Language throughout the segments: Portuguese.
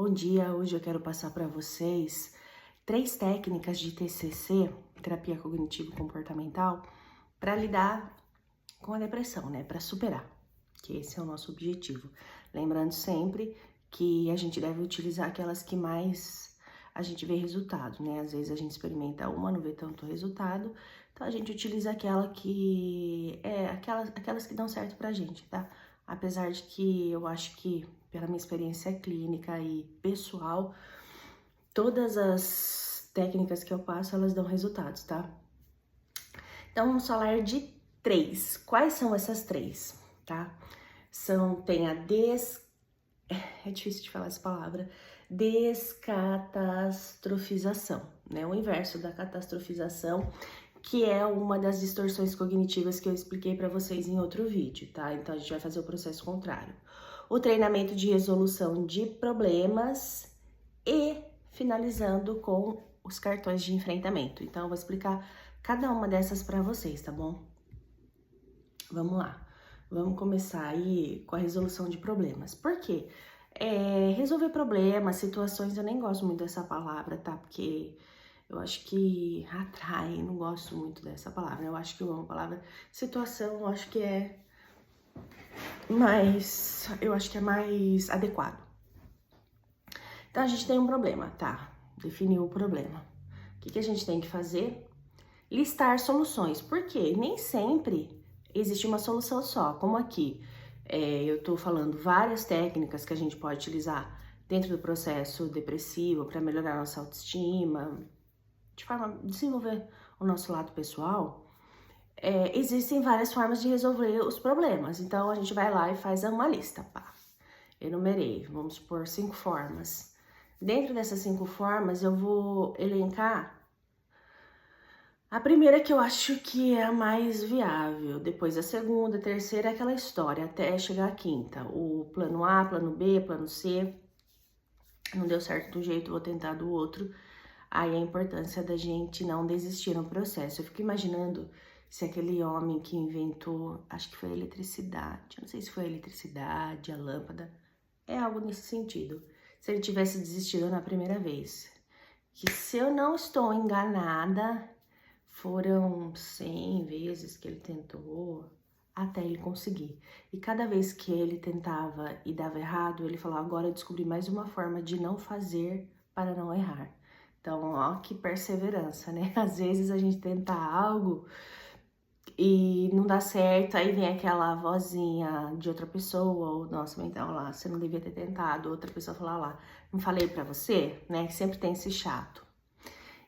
Bom dia, hoje eu quero passar para vocês 3 técnicas de TCC, terapia cognitivo-comportamental, para lidar com a depressão, né? Para superar, que esse é o nosso objetivo. Lembrando sempre que a gente deve utilizar aquelas que mais a gente vê resultado, né? Às vezes a gente experimenta uma, não vê tanto resultado, então a gente utiliza aquelas que dão certo pra gente, tá? Apesar de que eu acho que, pela minha experiência clínica e pessoal, todas as técnicas que eu passo, elas dão resultados, tá? Então, vamos falar de 3. Quais são essas 3, tá? Tem a é difícil de falar essa palavra, descatastrofização, né? O inverso da catastrofização, que é uma das distorções cognitivas que eu expliquei para vocês em outro vídeo, tá? Então, a gente vai fazer o processo contrário. O treinamento de resolução de problemas e finalizando com os cartões de enfrentamento. Então, eu vou explicar cada uma dessas para vocês, tá bom? Vamos lá. Vamos começar aí com a resolução de problemas. Por quê? Resolver problemas, situações, eu nem gosto muito dessa palavra, tá? Porque eu acho que atrai, não gosto muito dessa palavra. Eu acho que eu amo a palavra situação, eu acho que é mais adequado. Então, a gente tem um problema, tá? Definiu o problema. O que a gente tem que fazer? Listar soluções. Por quê? Nem sempre existe uma solução só. Como aqui, eu tô falando várias técnicas que a gente pode utilizar dentro do processo depressivo para melhorar a nossa autoestima, de forma a desenvolver o nosso lado pessoal. Existem várias formas de resolver os problemas. Então, a gente vai lá e faz uma lista, pá. Enumerei, vamos supor, 5 formas. Dentro dessas 5 formas, eu vou elencar a primeira que eu acho que é a mais viável, depois a segunda, a terceira, aquela história, até chegar à quinta. O plano A, plano B, plano C, não deu certo de um jeito, vou tentar do outro. Aí a importância da gente não desistir no processo. Eu fico imaginando se aquele homem que inventou, acho que foi a eletricidade, eu não sei se foi a eletricidade, a lâmpada, é algo nesse sentido. Se ele tivesse desistido na primeira vez. Que se eu não estou enganada, foram 100 vezes que ele tentou até ele conseguir. E cada vez que ele tentava e dava errado, ele falava, agora eu descobri mais uma forma de não fazer para não errar. Então, ó, que perseverança, né? Às vezes a gente tenta algo e não dá certo, aí vem aquela vozinha de outra pessoa, ou nossa, então lá, você não devia ter tentado, outra pessoa falar lá, não falei pra você, né? Que sempre tem esse chato.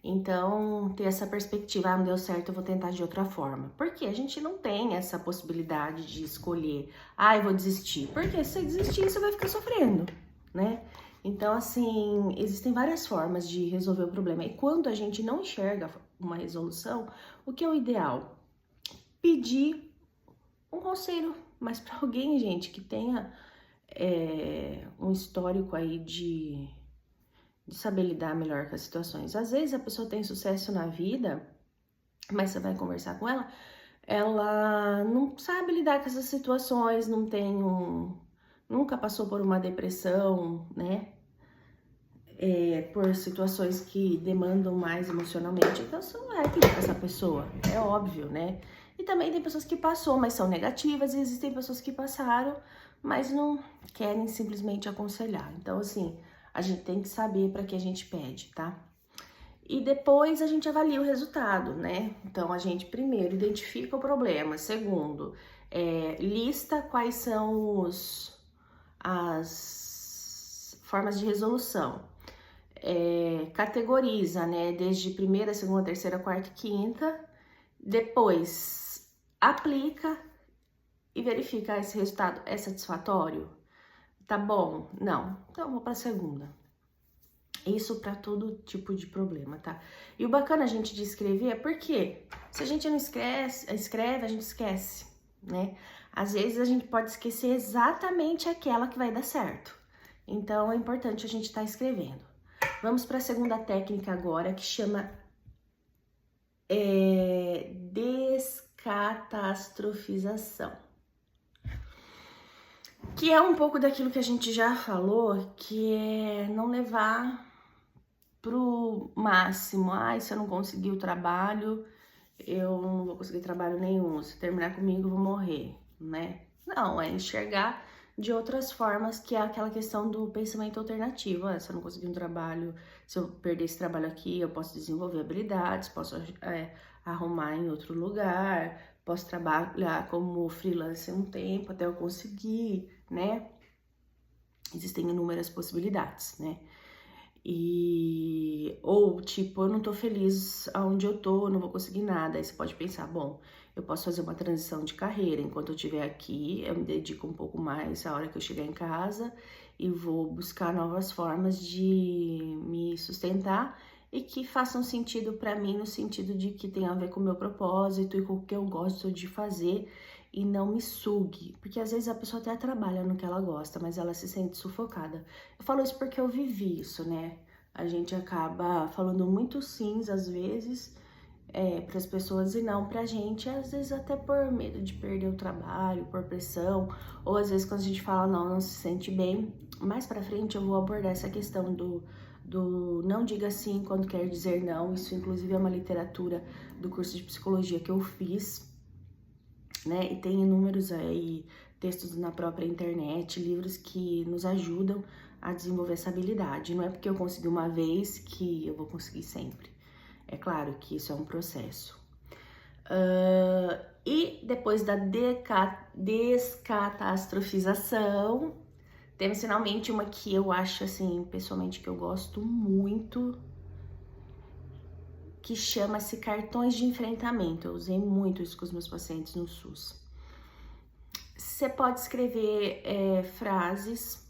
Então, ter essa perspectiva, não deu certo, eu vou tentar de outra forma. Porque a gente não tem essa possibilidade de escolher, eu vou desistir. Porque se você desistir, você vai ficar sofrendo, né? Então, assim, existem várias formas de resolver o problema. E quando a gente não enxerga uma resolução, o que é o ideal? Pedir um conselho, mas para alguém, gente, que tenha um histórico aí de saber lidar melhor com as situações. Às vezes a pessoa tem sucesso na vida, mas você vai conversar com ela, ela não sabe lidar com essas situações, nunca passou por uma depressão, né? Por situações que demandam mais emocionalmente. Então, você não vai pedir pra essa pessoa, é óbvio, né? E também tem pessoas que passou, mas são negativas, e existem pessoas que passaram, mas não querem simplesmente aconselhar. Então, assim, a gente tem que saber para que a gente pede, tá? E depois a gente avalia o resultado, né? Então, a gente primeiro identifica o problema. Segundo, lista quais são as formas de resolução. Categoriza, né? Desde primeira, segunda, terceira, quarta e quinta. Depois, aplica e verifica esse resultado é satisfatório. Tá bom? Não. Então, vou para a segunda. Isso para todo tipo de problema, tá? E o bacana a gente de escrever é porque se a gente não escreve, a gente esquece, né? Às vezes a gente pode esquecer exatamente aquela que vai dar certo. Então é importante a gente estar escrevendo. Vamos para a segunda técnica agora, que chama descatastrofização. Que é um pouco daquilo que a gente já falou, que é não levar pro máximo. Ai, se eu não conseguir o trabalho, eu não vou conseguir trabalho nenhum. Se terminar comigo, eu vou morrer, né? Não, é enxergar de outras formas, que é aquela questão do pensamento alternativo. Ah, se eu não conseguir um trabalho, se eu perder esse trabalho aqui, eu posso desenvolver habilidades, posso arrumar em outro lugar, posso trabalhar como freelancer um tempo até eu conseguir, né? Existem inúmeras possibilidades, né? Ou tipo, eu não tô feliz aonde eu tô, eu não vou conseguir nada. Aí você pode pensar, bom, eu posso fazer uma transição de carreira. Enquanto eu estiver aqui, eu me dedico um pouco mais a hora que eu chegar em casa e vou buscar novas formas de me sustentar e que façam sentido para mim, no sentido de que tem a ver com o meu propósito e com o que eu gosto de fazer, e não me sugue, porque às vezes a pessoa até trabalha no que ela gosta, mas ela se sente sufocada. Eu falo isso porque eu vivi isso, né? A gente acaba falando muito sims às vezes para as pessoas e não pra gente, às vezes até por medo de perder o trabalho, por pressão, ou às vezes quando a gente fala não se sente bem. Mais pra frente eu vou abordar essa questão do não diga sim quando quer dizer não. Isso inclusive é uma literatura do curso de psicologia que eu fiz, né? E tem inúmeros aí textos na própria internet, livros que nos ajudam a desenvolver essa habilidade. Não é porque eu consegui uma vez que eu vou conseguir sempre. É claro que isso é um processo. E depois da descatastrofização, temos finalmente uma que eu acho, assim, pessoalmente, que eu gosto muito, que chama-se cartões de enfrentamento. Eu usei muito isso com os meus pacientes no SUS. Você pode escrever frases,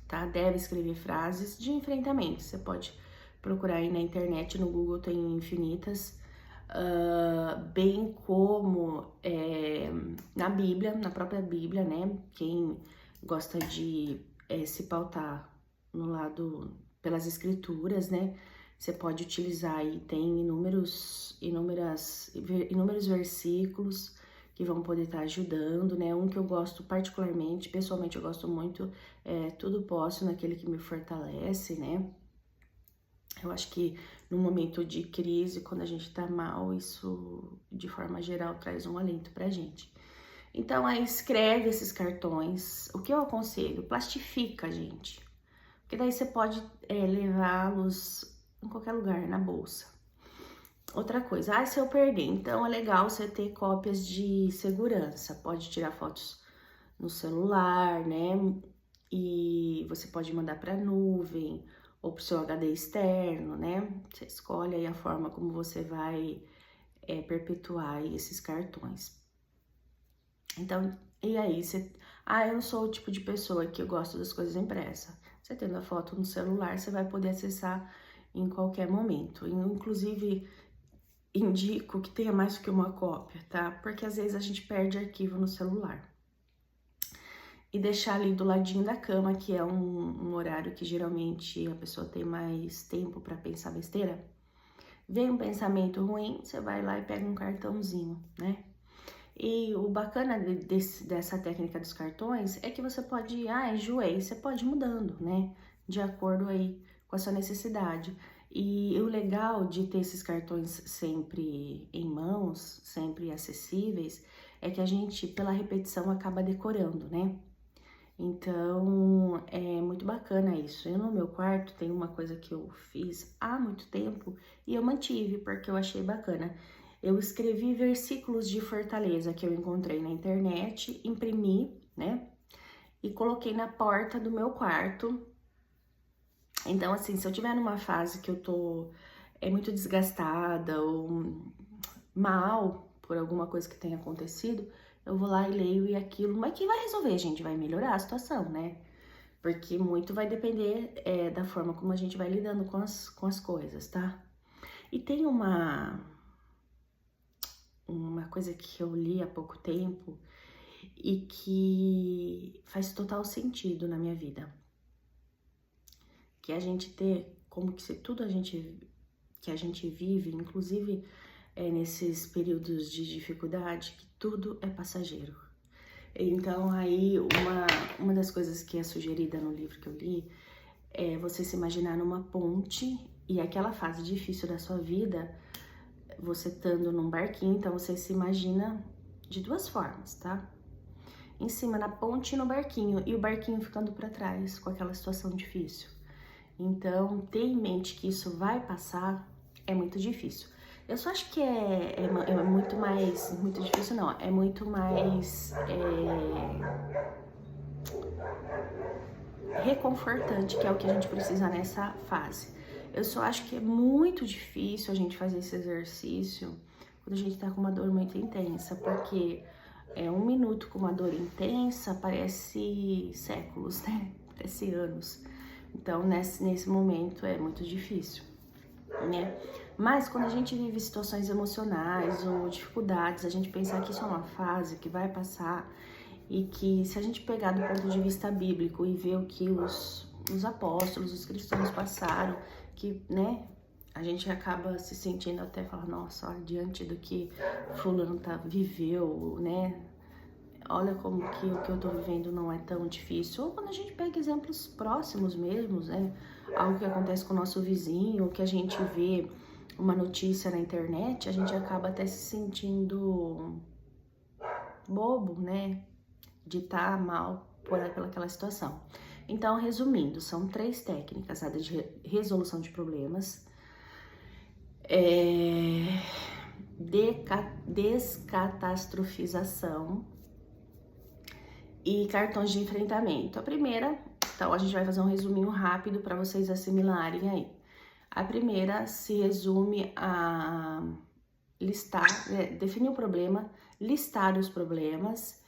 tá? Deve escrever frases de enfrentamento. Você pode procurar aí na internet, no Google tem infinitas, bem como na Bíblia, na própria Bíblia, né? Quem gosta de se pautar no lado pelas escrituras, né? Você pode utilizar aí, tem inúmeros versículos que vão poder estar ajudando, né? Um que eu gosto particularmente, pessoalmente eu gosto muito, tudo posso naquele que me fortalece, né? Eu acho que no momento de crise, quando a gente tá mal, isso de forma geral traz um alento pra gente. Então aí escreve esses cartões. O que eu aconselho? Plastifica, gente. Porque daí você pode levá-los em qualquer lugar, na bolsa. Outra coisa, se eu perder, então é legal você ter cópias de segurança. Pode tirar fotos no celular, né? E você pode mandar para nuvem ou para o seu HD externo, né? Você escolhe aí a forma como você vai perpetuar aí esses cartões. Então, e aí, eu não sou o tipo de pessoa que eu gosto das coisas impressas. Você tendo a foto no celular, você vai poder acessar em qualquer momento. Inclusive, indico que tenha mais do que uma cópia, tá? Porque às vezes a gente perde arquivo no celular. E deixar ali do ladinho da cama, que é um horário que geralmente a pessoa tem mais tempo para pensar besteira. Vem um pensamento ruim, você vai lá e pega um cartãozinho, né? E o bacana dessa técnica dos cartões é que você pode, enjoei, você pode ir mudando, né? De acordo aí com a sua necessidade. E o legal de ter esses cartões sempre em mãos, sempre acessíveis, é que a gente, pela repetição, acaba decorando, né? Então, é muito bacana isso. Eu no meu quarto tem uma coisa que eu fiz há muito tempo e eu mantive porque eu achei bacana. Eu escrevi versículos de fortaleza que eu encontrei na internet, imprimi, né? E coloquei na porta do meu quarto. Então, assim, se eu tiver numa fase que eu tô muito desgastada ou mal por alguma coisa que tenha acontecido, eu vou lá e leio e aquilo, mas que vai resolver, gente, vai melhorar a situação, né? Porque muito vai depender da forma como a gente vai lidando com as coisas, tá? E tem uma coisa que eu li há pouco tempo e que faz total sentido na minha vida. Que a gente ter, como que se tudo que a gente vive, inclusive nesses períodos de dificuldade, que tudo é passageiro. Então, aí, uma das coisas que é sugerida no livro que eu li é você se imaginar numa ponte e aquela fase difícil da sua vida, você estando num barquinho, então você se imagina de duas formas, tá? Em cima na ponte e no barquinho, e o barquinho ficando para trás com aquela situação difícil. Então, ter em mente que isso vai passar é muito difícil. Eu só acho que é muito mais, muito difícil não, é muito mais reconfortante, que é o que a gente precisa nessa fase. Eu só acho que é muito difícil a gente fazer esse exercício quando a gente tá com uma dor muito intensa, porque 1 minuto com uma dor intensa parece séculos, né? Parece anos. Então, nesse momento é muito difícil, né? Mas quando a gente vive situações emocionais ou dificuldades, a gente pensar que isso é uma fase que vai passar e que se a gente pegar do ponto de vista bíblico e ver o que os apóstolos, os cristãos passaram, que, né, a gente acaba se sentindo até falar, nossa, olha, diante do que fulano viveu, né, olha como que o que eu tô vivendo não é tão difícil. Ou quando a gente pega exemplos próximos mesmos, né, algo que acontece com o nosso vizinho, ou que a gente vê uma notícia na internet, a gente acaba até se sentindo bobo, né, de estar mal por aquela situação. Então, resumindo, são 3 técnicas: a de resolução de problemas, descatastrofização e cartões de enfrentamento. A primeira, então a gente vai fazer um resuminho rápido para vocês assimilarem aí. A primeira se resume a listar, definir o problema, listar os problemas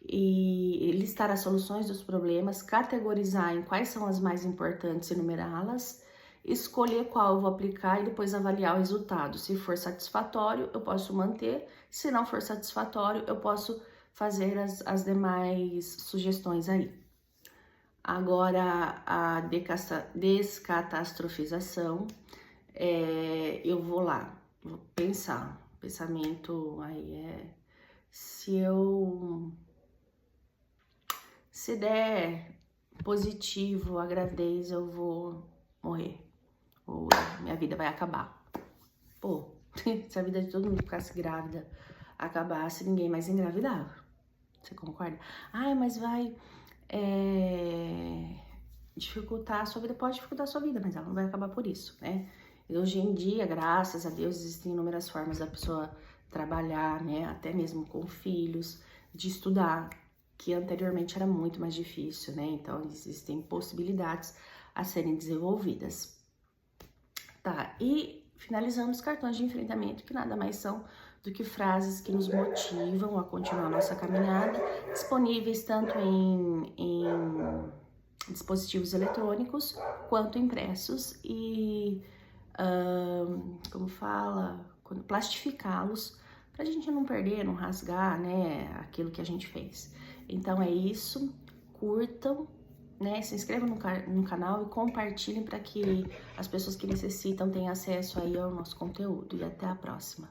e listar as soluções dos problemas, categorizar em quais são as mais importantes e numerá-las, escolher qual eu vou aplicar e depois avaliar o resultado. Se for satisfatório, eu posso manter; se não for satisfatório, eu posso fazer as demais sugestões aí. Agora, a descatastrofização, eu vou pensar. Pensamento aí se der positivo a gravidez, eu vou morrer, ou minha vida vai acabar. Pô, se a vida de todo mundo ficasse grávida, acabasse, ninguém mais engravidava. Você concorda? Ai, mas vai dificultar a sua vida. Pode dificultar a sua vida, mas ela não vai acabar por isso, né? E hoje em dia, graças a Deus, existem inúmeras formas da pessoa trabalhar, né? Até mesmo com filhos, de estudar, que anteriormente era muito mais difícil, né? Então, existem possibilidades a serem desenvolvidas. Tá, e finalizando os cartões de enfrentamento, que nada mais são do que frases que nos motivam a continuar a nossa caminhada, disponíveis tanto em dispositivos eletrônicos quanto impressos e, plastificá-los pra gente não perder, não rasgar, né, aquilo que a gente fez. Então é isso, curtam, né, se inscrevam no canal e compartilhem para que as pessoas que necessitam tenham acesso aí ao nosso conteúdo. E até a próxima.